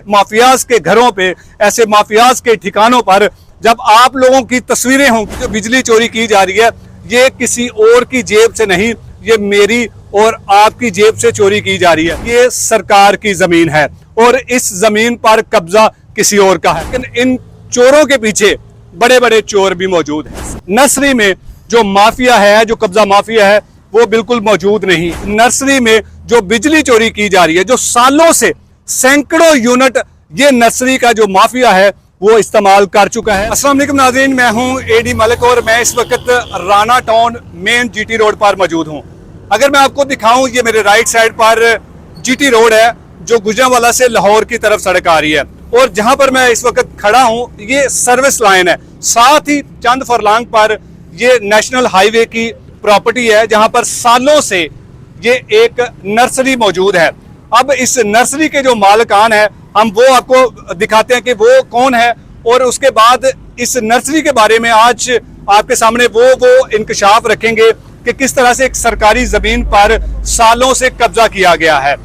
Mafias के घरों पे, ऐसे माफियाज के ठिकानों पर जब आप लोगों की तस्वीरें होंगी, जो बिजली चोरी की जा रही है ये किसी और की जेब से नहीं, ये मेरी और आपकी जेब से चोरी की जा रही है। ये सरकार की जमीन है और इस जमीन पर कब्जा किसी और का है। लेकिन इन चोरों के पीछे बड़े बड़े चोर भी मौजूद हैं। नर्सरी में जो माफिया है, जो कब्जा माफिया है, वो बिल्कुल मौजूद नहीं। नर्सरी में जो बिजली चोरी की जा रही है, जो सालों से सैकड़ों यूनिट ये नर्सरी का जो माफिया है वो इस्तेमाल कर चुका है। अस्सलाम वालेकुम नाज़रीन, मैं हूं एडी मलिक और मैं इस वक्त Rana town main GT road पर मौजूद हूं। अगर मैं आपको दिखाऊं, ये मेरे राइट साइड पर जीटी रोड है जो गुजरांवाला से लाहौर की तरफ सड़क आ रही है और जहां पर मैं इस वक्त खड़ा हूं ये सर्विस लाइन है। साथ ही चंद फरलांग पर ये नेशनल हाईवे की प्रॉपर्टी है जहां पर सालों से ये एक नर्सरी मौजूद है। अब इस नर्सरी के जो मालिकान है हम वो आपको दिखाते हैं कि वो कौन है और उसके बाद इस नर्सरी के बारे में आज आपके सामने वो इंकशाफ रखेंगे कि किस तरह से एक सरकारी जमीन पर सालों से कब्जा किया गया है।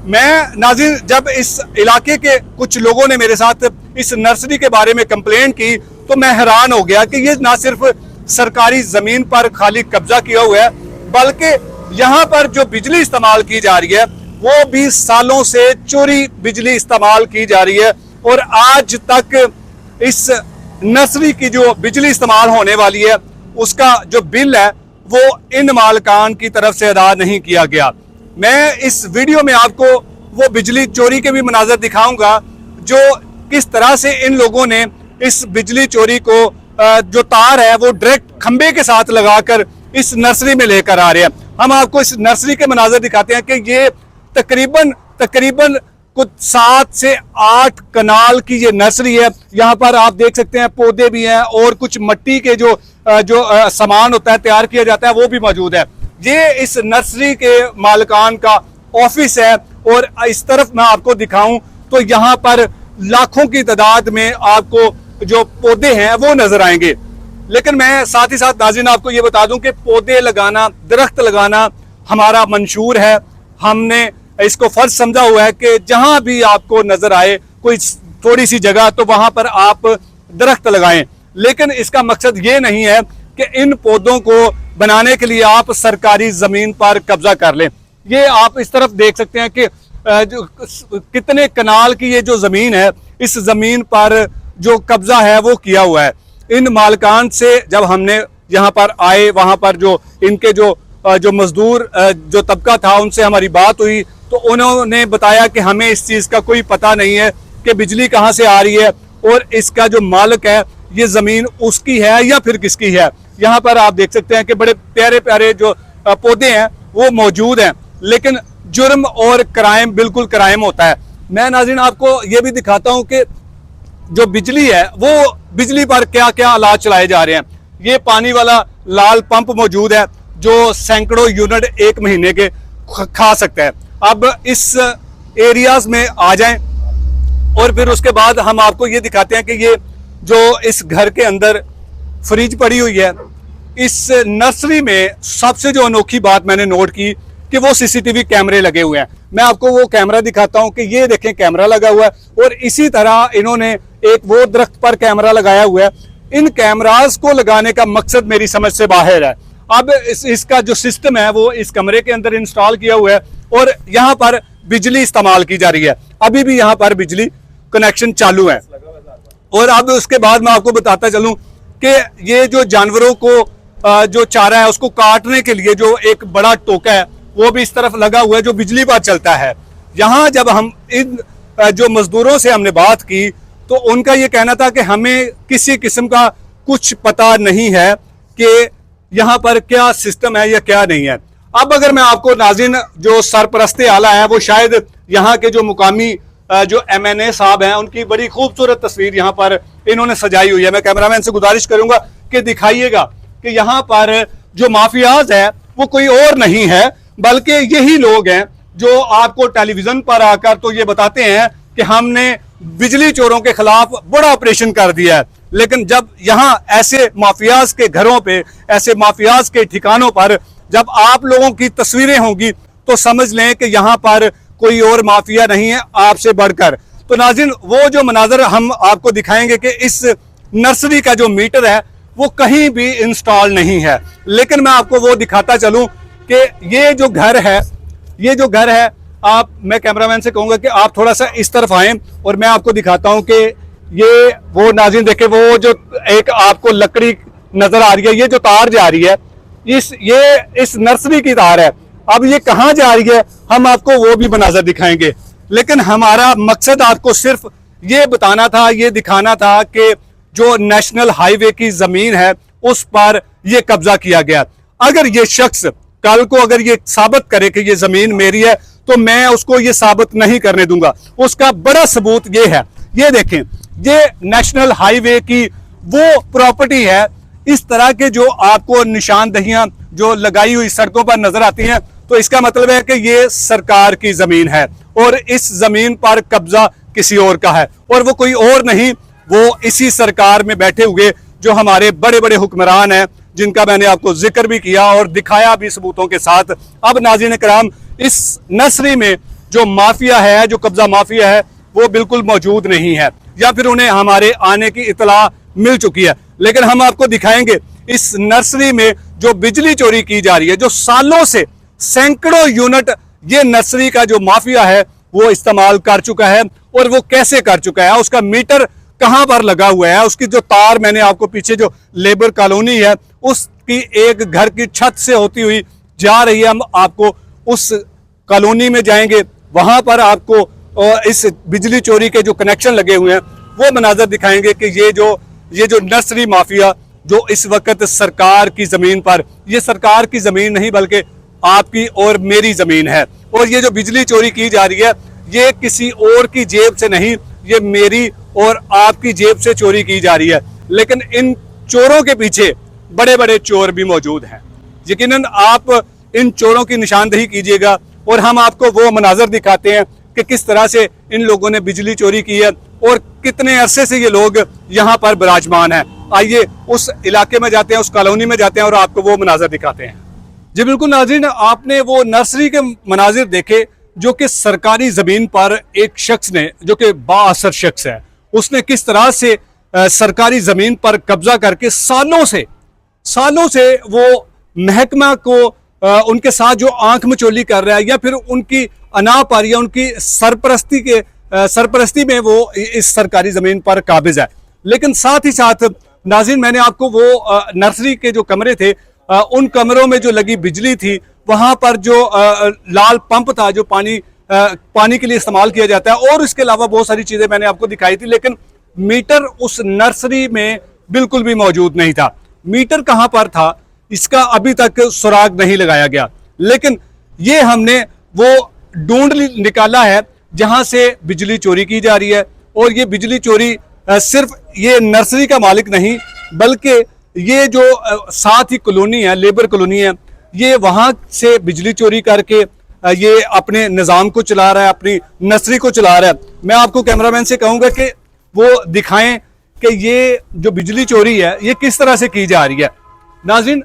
मैं नाज़रीन, जब इस इलाके के कुछ लोगों ने मेरे साथ इस नर्सरी के बारे में कंप्लेंट की तो मैं हैरान हो गया कि ये ना सिर्फ सरकारी जमीन पर खाली कब्जा किया हुआ है बल्कि यहाँ पर जो बिजली इस्तेमाल की जा रही है वो भी सालों से चोरी बिजली इस्तेमाल की जा रही है और आज तक इस नर्सरी की जो बिजली इस्तेमाल होने वाली है उसका जो बिल है वो इन मालिकान की तरफ से अदा नहीं किया गया। मैं इस वीडियो में आपको वो बिजली चोरी के भी मनाजर दिखाऊंगा जो किस तरह से इन लोगों ने इस बिजली चोरी को जो तार है वो डायरेक्ट खंबे के साथ लगाकर इस नर्सरी में लेकर आ रहे हैं। हम आपको इस नर्सरी के मनाजर दिखाते हैं कि ये तकरीबन कुछ 7 से 8 कनाल की ये नर्सरी है। यहाँ पर आप देख सकते हैं पौधे भी हैं और कुछ मिट्टी के जो सामान होता है तैयार किया जाता है वो भी मौजूद है। ये इस नर्सरी के मालिकान का ऑफिस है और इस तरफ मैं आपको दिखाऊं तो यहाँ पर लाखों की तादाद में आपको जो पौधे हैं वो नजर आएंगे। लेकिन मैं साथ ही साथ नाज़रीन आपको ये बता दूं कि पौधे लगाना, दरख्त लगाना हमारा मंशूर है। हमने इसको फर्ज समझा हुआ है कि जहां भी आपको नजर आए कोई थोड़ी सी जगह तो वहां पर आप दरख्त लगाएं। लेकिन इसका मकसद ये नहीं है कि इन पौधों को बनाने के लिए आप सरकारी जमीन पर कब्जा कर लें। ये आप इस तरफ देख सकते हैं कि जो कितने कनाल की ये जो जमीन है, इस जमीन पर जो कब्जा है वो किया हुआ है। इन मालिकान से जब हमने यहाँ पर आए, वहां पर जो इनके जो मजदूर जो तबका था उनसे हमारी बात हुई तो उन्होंने बताया कि हमें इस चीज का कोई पता नहीं है कि बिजली कहाँ से आ रही है और इसका जो मालिक है ये जमीन उसकी है या फिर किसकी है। यहाँ पर आप देख सकते हैं कि बड़े प्यारे प्यारे जो पौधे हैं वो मौजूद हैं, लेकिन जुर्म और क्राइम बिल्कुल क्राइम होता है। मैं नाज़रीन आपको ये भी दिखाता हूँ कि जो बिजली है वो बिजली पर क्या क्या आलात चलाए जा रहे हैं। ये पानी वाला लाल पंप मौजूद है जो सैकड़ों यूनिट एक महीने के खा सकता है। अब इस एरियाज में आ जाएं और फिर उसके बाद हम आपको ये दिखाते हैं कि ये जो इस घर के अंदर फ्रिज पड़ी हुई है, इस नर्सरी में सबसे जो अनोखी बात मैंने नोट की कि वो सीसीटीवी कैमरे लगे हुए हैं। मैं आपको वो कैमरा दिखाता हूं कि ये देखें कैमरा लगा हुआ है और इसी तरह इन्होंने एक वो दरख्त पर कैमरा लगाया हुआ है। इन कैमराज को लगाने का मकसद मेरी समझ से बाहर है। अब इसका जो सिस्टम है वो इस कमरे के अंदर इंस्टॉल किया हुआ है और यहाँ पर बिजली इस्तेमाल की जा रही है। अभी भी यहाँ पर बिजली कनेक्शन चालू है। और अब उसके बाद मैं आपको बताता चलूं कि ये जो जानवरों को जो चारा है उसको काटने के लिए जो एक बड़ा टोका है वो भी इस तरफ लगा हुआ है जो बिजली पर चलता है। यहाँ जब हम इन जो मजदूरों से हमने बात की तो उनका ये कहना था कि हमें किसी किस्म का कुछ पता नहीं है कि यहाँ पर क्या सिस्टम है या क्या नहीं है। अब अगर मैं आपको नाज़रीन जो सरपरस्ते आला है वो शायद यहाँ के जो मुकामी जो MNA साहब हैं उनकी बड़ी खूबसूरत तस्वीर यहाँ पर इन्होंने सजाई हुई है। मैं कैमरामैन से गुजारिश करूंगा कि दिखाइएगा कि यहाँ पर जो माफियाज है वो कोई और नहीं है बल्कि यही लोग हैं जो आपको टेलीविजन पर आकर तो ये बताते हैं कि हमने बिजली चोरों के खिलाफ बड़ा ऑपरेशन कर दिया है। लेकिन जब यहाँ ऐसे माफियाज के घरों पे, ऐसे माफियाज के ठिकानों पर जब आप लोगों की तस्वीरें होंगी तो समझ लें कि यहाँ पर कोई और माफिया नहीं है आपसे बढ़कर। तो नाज़रीन वो जो मनाजर हम आपको दिखाएंगे कि इस नर्सरी का जो मीटर है वो कहीं भी इंस्टॉल नहीं है, लेकिन मैं आपको वो दिखाता चलूं कि ये जो घर है आप, मैं कैमरामैन से कहूंगा कि आप थोड़ा सा इस तरफ आएं और मैं आपको दिखाता हूं कि ये वो नाज़रीन देखे वो जो एक आपको लकड़ी नजर आ रही है, ये जो तार जा रही है इस नर्सरी की तार है। अब ये कहाँ जा रही है हम आपको वो भी मनाजर दिखाएंगे, लेकिन हमारा मकसद आपको सिर्फ ये बताना था, ये दिखाना था कि जो नेशनल हाईवे की जमीन है उस पर यह कब्जा किया गया। अगर ये शख्स कल को अगर ये साबित करे कि ये जमीन मेरी है तो मैं उसको ये साबित नहीं करने दूंगा। उसका बड़ा सबूत ये है, ये देखें, ये नेशनल हाईवे की वो प्रॉपर्टी है। इस तरह के जो आपको निशानदहियां जो लगाई हुई सड़कों पर नजर आती हैं तो इसका मतलब है कि ये सरकार की जमीन है और इस जमीन पर कब्जा किसी और का है, और वो कोई और नहीं, वो इसी सरकार में बैठे हुए जो हमारे बड़े बड़े हुक्मरान हैं, जिनका मैंने आपको जिक्र भी किया और दिखाया भी सबूतों के साथ। अब नाज़रीन कराम, इस नर्सरी में जो माफिया है, जो कब्जा माफिया है, वो बिल्कुल मौजूद नहीं है, या फिर उन्हें हमारे आने की इतला मिल चुकी है। लेकिन हम आपको दिखाएंगे इस नर्सरी में जो बिजली चोरी की जा रही है, जो सालों से सैकड़ों यूनिट ये नर्सरी का जो माफिया है वो इस्तेमाल कर चुका है, और वो कैसे कर चुका है, उसका मीटर कहां पर लगा हुआ है, उसकी जो तार मैंने आपको पीछे जो लेबर कॉलोनी है उसकी एक घर की छत से होती हुई जा रही है। हम आपको उस कॉलोनी में जाएंगे, वहां पर आपको इस बिजली चोरी के जो कनेक्शन लगे हुए हैं वो मनाजर दिखाएंगे कि ये जो नर्सरी माफिया जो इस वक्त सरकार की जमीन पर, ये सरकार की जमीन नहीं बल्कि आपकी और मेरी जमीन है, और ये जो बिजली चोरी की जा रही है ये किसी और की जेब से नहीं, ये मेरी और आपकी जेब से चोरी की जा रही है। लेकिन इन चोरों के पीछे बड़े बड़े चोर भी मौजूद हैं। यकीनन आप इन चोरों की निशानदेही कीजिएगा और हम आपको वो मनाजर दिखाते हैं कि किस तरह से इन लोगों ने बिजली चोरी की है और कितने अरसे से ये लोग यहाँ पर विराजमान हैं। आइए उस इलाके में जाते हैं, उस कॉलोनी में जाते हैं और आपको वो मनाजर दिखाते हैं। जी बिल्कुल नाज़रीन, आपने वो नर्सरी के मनाजिर देखे जो कि सरकारी जमीन पर एक शख्स ने, जो कि बाअसर शख्स है, उसने किस तरह से सरकारी जमीन पर कब्जा करके सालों से वो महकमा को उनके साथ जो आंख मचोली कर रहा है, या फिर उनकी अना पर या उनकी सरपरस्ती में वो इस सरकारी जमीन पर काबिज है। लेकिन साथ ही साथ नाज़रीन, मैंने आपको वो नर्सरी के जो कमरे थे, उन कमरों में जो लगी बिजली थी, वहां पर जो लाल पंप था जो पानी के लिए इस्तेमाल किया जाता है, और इसके अलावा बहुत सारी चीजें मैंने आपको दिखाई थी, लेकिन मीटर उस नर्सरी में बिल्कुल भी मौजूद नहीं था। मीटर कहां पर था इसका अभी तक सुराग नहीं लगाया गया, लेकिन ये हमने वो ढूंढ निकाला है जहां से बिजली चोरी की जा रही है। और ये बिजली चोरी सिर्फ ये नर्सरी का मालिक नहीं, बल्कि ये जो साथ ही कॉलोनी है, लेबर कॉलोनी है, ये वहां से बिजली चोरी करके ये अपने निज़ाम को चला रहा है, अपनी नर्सरी को चला रहा है। मैं आपको कैमरामैन से कहूंगा कि वो दिखाएं कि ये जो बिजली चोरी है ये किस तरह से की जा रही है। नाज़रीन,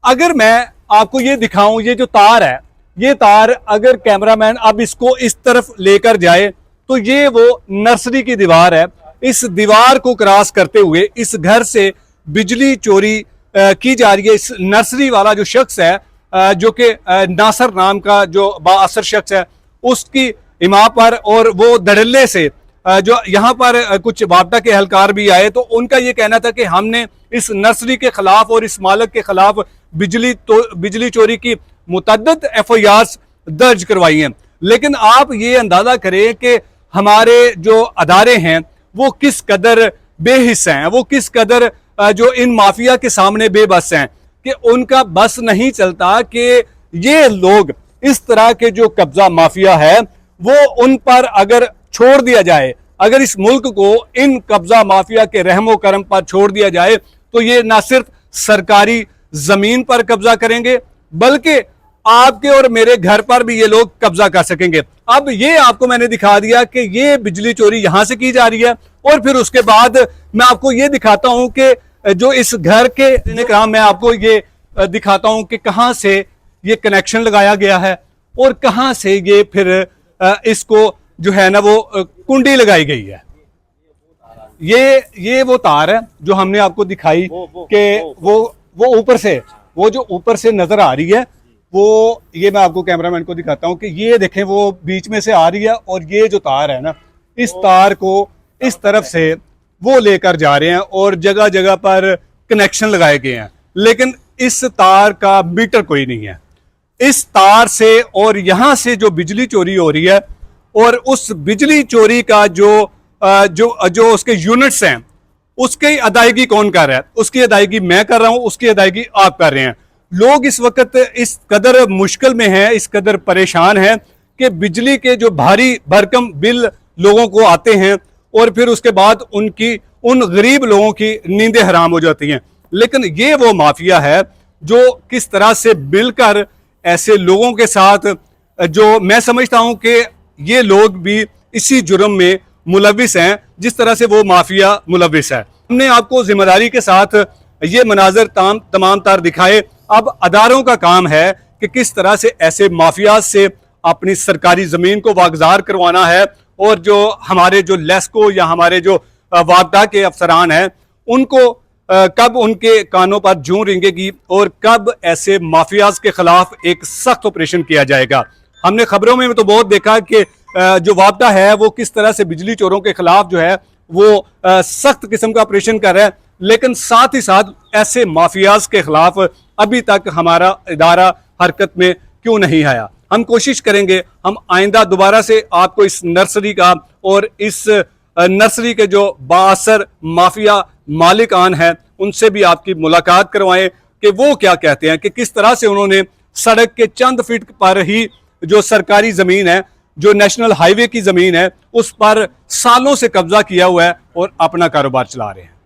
अगर मैं आपको ये दिखाऊं, ये जो तार है, ये तार अगर कैमरामैन अब इसको इस तरफ लेकर जाए तो ये वो नर्सरी की दीवार है। इस दीवार को क्रॉस करते हुए इस घर से बिजली चोरी की जा रही है। इस नर्सरी वाला जो शख्स है, जो कि नासर नाम का जो बाअसर शख्स है, उसकी इमा पर और वो धड़ल्ले से जो यहाँ पर कुछ वापडा के एहलकार भी आए, तो उनका ये कहना था कि हमने इस नर्सरी के खिलाफ और इस मालिक के खिलाफ बिजली चोरी की मुतअद्दिद FIRs दर्ज करवाई हैं। लेकिन आप ये अंदाजा करें कि हमारे जो अदारे हैं वो किस कदर बेहिस हैं, वो किस कदर जो इन माफिया के सामने बेबस हैं, कि उनका बस नहीं चलता कि ये लोग इस तरह के जो कब्जा माफिया है वो उन पर अगर छोड़ दिया जाए, अगर इस मुल्क को इन कब्जा माफिया के रहमो करम पर छोड़ दिया जाए तो ये ना सिर्फ सरकारी जमीन पर कब्जा करेंगे बल्कि आपके और मेरे घर पर भी ये लोग कब्जा कर सकेंगे। अब ये आपको मैंने दिखा दिया कि ये बिजली चोरी यहां से की जा रही है, और फिर उसके बाद मैं आपको ये दिखाता हूं कि जो इस घर के काम, मैं आपको ये दिखाता हूं कि कहां से ये कनेक्शन लगाया गया है और कहां से ये फिर इसको जो है ना वो कुंडी लगाई गई है। ये वो तार है जो हमने आपको दिखाई कि वो ऊपर से, वो जो ऊपर से नजर आ रही है, वो ये मैं आपको कैमरामैन को दिखाता हूं कि ये देखें वो बीच में से आ रही है, और ये जो तार है ना, इस तार को इस तरफ से वो लेकर जा रहे हैं और जगह जगह पर कनेक्शन लगाए गए हैं, लेकिन इस तार का मीटर कोई नहीं है। इस तार से और यहां से जो बिजली चोरी हो रही है, और उस बिजली चोरी का जो उसके यूनिट्स हैं, उसकी अदायगी कौन कर रहा है? उसकी अदायगी मैं कर रहा हूं, उसकी अदायगी आप कर रहे हैं। लोग इस वक्त इस कदर मुश्किल में हैं, इस कदर परेशान हैं कि बिजली के जो भारी भरकम बिल लोगों को आते हैं, और फिर उसके बाद उन गरीब लोगों की नींदें हराम हो जाती हैं। लेकिन ये वो माफिया है जो किस तरह से मिलकर ऐसे लोगों के साथ, जो मैं समझता हूं कि ये लोग भी इसी जुर्म में मुलविस हैं जिस तरह से वो माफिया मुलविस है। हमने आपको जिम्मेदारी के साथ ये मनाजर तमाम तार दिखाए। अब अदारों का काम है कि किस तरह से ऐसे माफियाज से अपनी सरकारी जमीन को वागजार करवाना है, और जो हमारे जो लेस्को या हमारे जो वापदा के अफसरान हैं, उनको कब उनके कानों पर जूं रेंगेगी और कब ऐसे माफियाज के खिलाफ एक सख्त ऑपरेशन किया जाएगा। हमने खबरों में तो बहुत देखा कि जो वापदा है वो किस तरह से बिजली चोरों के खिलाफ जो है वो सख्त किस्म का ऑपरेशन कर रहा है, लेकिन साथ ही साथ ऐसे माफियाज के खिलाफ अभी तक हमारा इदारा हरकत में क्यों नहीं आया। हम कोशिश करेंगे, हम आइंदा दोबारा से आपको इस नर्सरी का और इस नर्सरी के जो बाअसर माफिया मालिकान हैं उनसे भी आपकी मुलाकात करवाएं कि वो क्या कहते हैं कि किस तरह से उन्होंने सड़क के चंद फीट पर ही जो सरकारी जमीन है, जो नेशनल हाईवे की जमीन है, उस पर सालों से कब्जा किया हुआ है और अपना कारोबार चला रहे हैं।